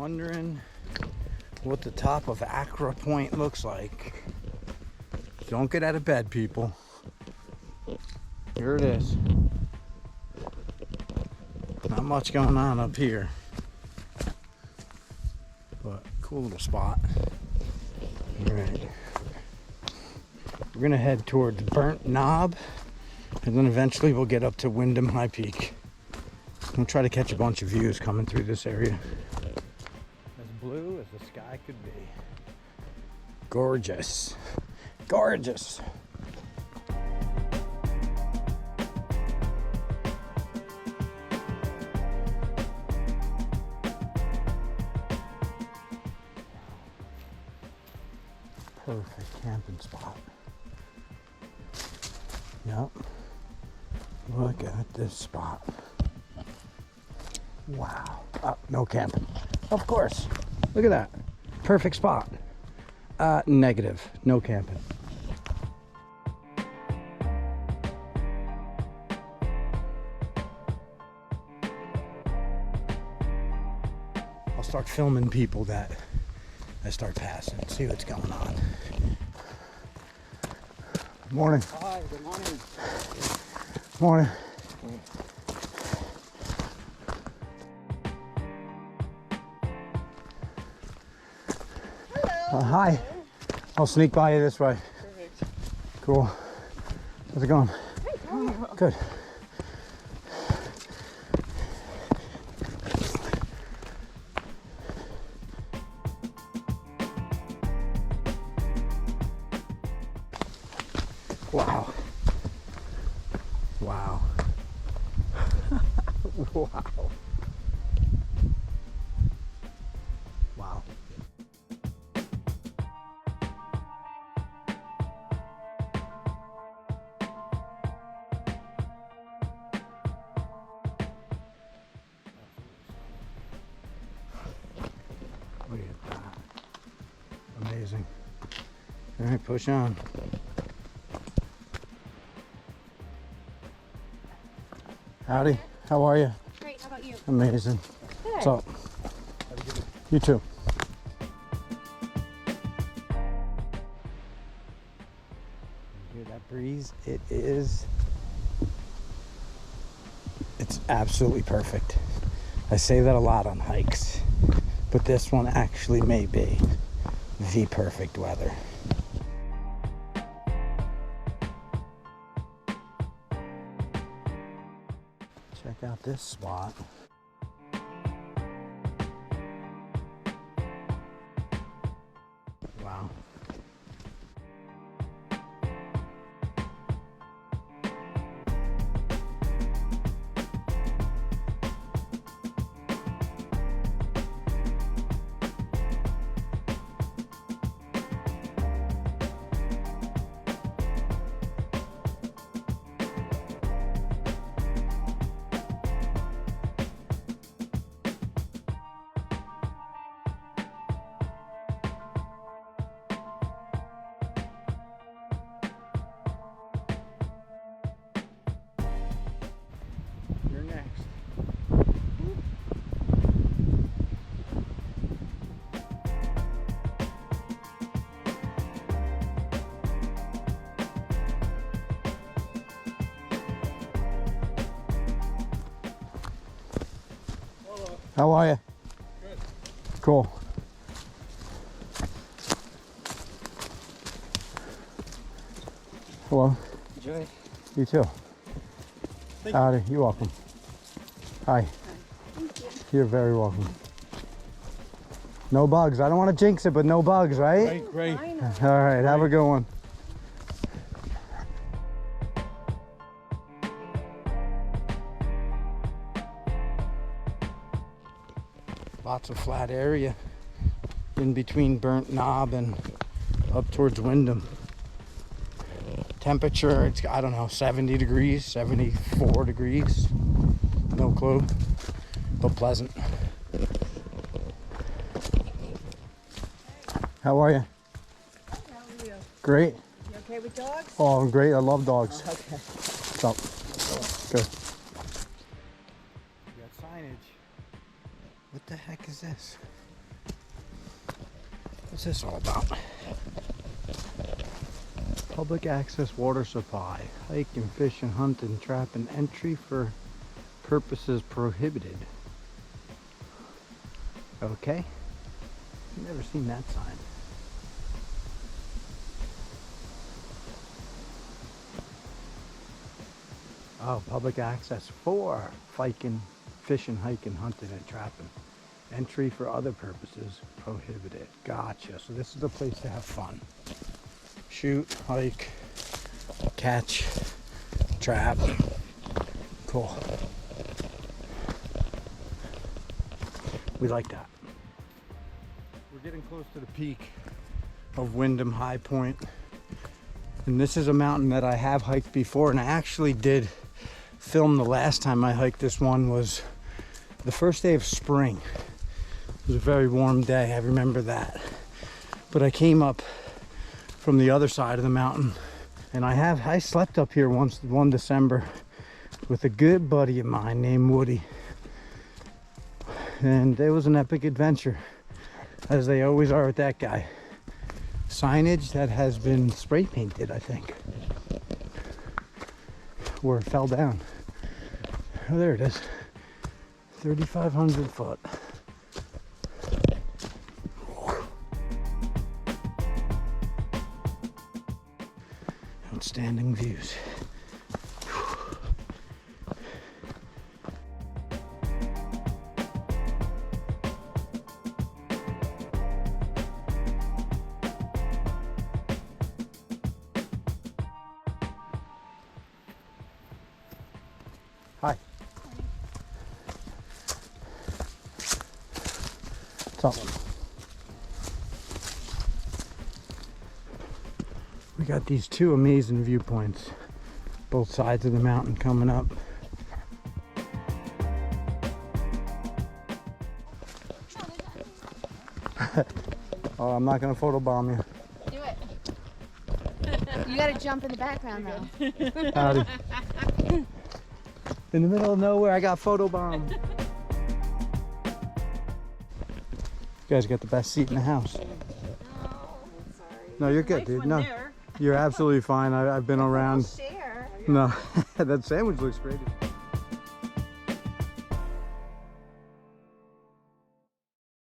wondering what the top of Acra Point looks like. Don't get out of bed, people. Here it is. Not much going on up here, but cool little spot. All right. We're gonna head towards Burnt Knob, and then eventually we'll get up to Windham High Peak. We'll try to catch a bunch of views coming through this area. As blue as the sky could be. Gorgeous. Gorgeous. Perfect camping spot. Yep. Look at this spot. Wow. Oh, no camping. Of course. Look at that. Perfect spot. Negative. No camping. I'll start filming people that I start passing. See what's going on. Good morning. Hi, good morning. Morning. Hi. I'll sneak by you this way. Perfect. Cool. How's it going? Good. Wow. Wow. Wow. Wow. Look at that. Amazing. All right, push on. Howdy, how are you? Great, how about you? Amazing. Good. What's up? You too. Hear that breeze? It's absolutely perfect. I say that a lot on hikes, but this one actually may be the perfect weather. Check out this spot. Wow. You're next. Hello. How are you? Good. Cool. Hello. Enjoy. You too. Howdy. You're welcome. Hi. You're very welcome. No bugs. I don't want to jinx it, but no bugs, right? Great. All right. Have a good one. Lots of flat area in between Burnt Knob and up towards Windham. Temperature, it's, I don't know, 70 degrees, 74 degrees. No clue, but pleasant. How are you? How are you? Great. You okay with dogs? Oh, I'm great. I love dogs. Okay. What's up? Good. We got signage. What the heck is this? What's this all about? Public access water supply. Hike and fish and hunt and trap and entry for purposes prohibited. Okay. Never seen that sign. Oh, public access for hiking, fishing, hiking, hunting, and trapping. Entry for other purposes prohibited. Gotcha. So this is the place to have fun. Shoot, hike, catch, trap. Cool. We like that. We're getting close to the peak of Windham High Point. And this is a mountain that I have hiked before, and I actually did film the last time I hiked this one was the first day of spring. It was a very warm day, I remember that. But I came up from the other side of the mountain, and I slept up here once one December with a good buddy of mine named Woody. And it was an epic adventure, as they always are with that guy. Signage that has been spray painted, I think, or it fell down. Oh, there it is. 3,500 foot. Outstanding views. Hi. What's up? We got these two amazing viewpoints, both sides of the mountain coming up. Oh, I'm not gonna photobomb you. Do it. You gotta jump in the background though. Howdy. In the middle of nowhere, I got photobombed. You guys got the best seat in the house. Sorry. No, you're good, dude. No, you're absolutely fine. I've been around. Share. No, that sandwich looks great.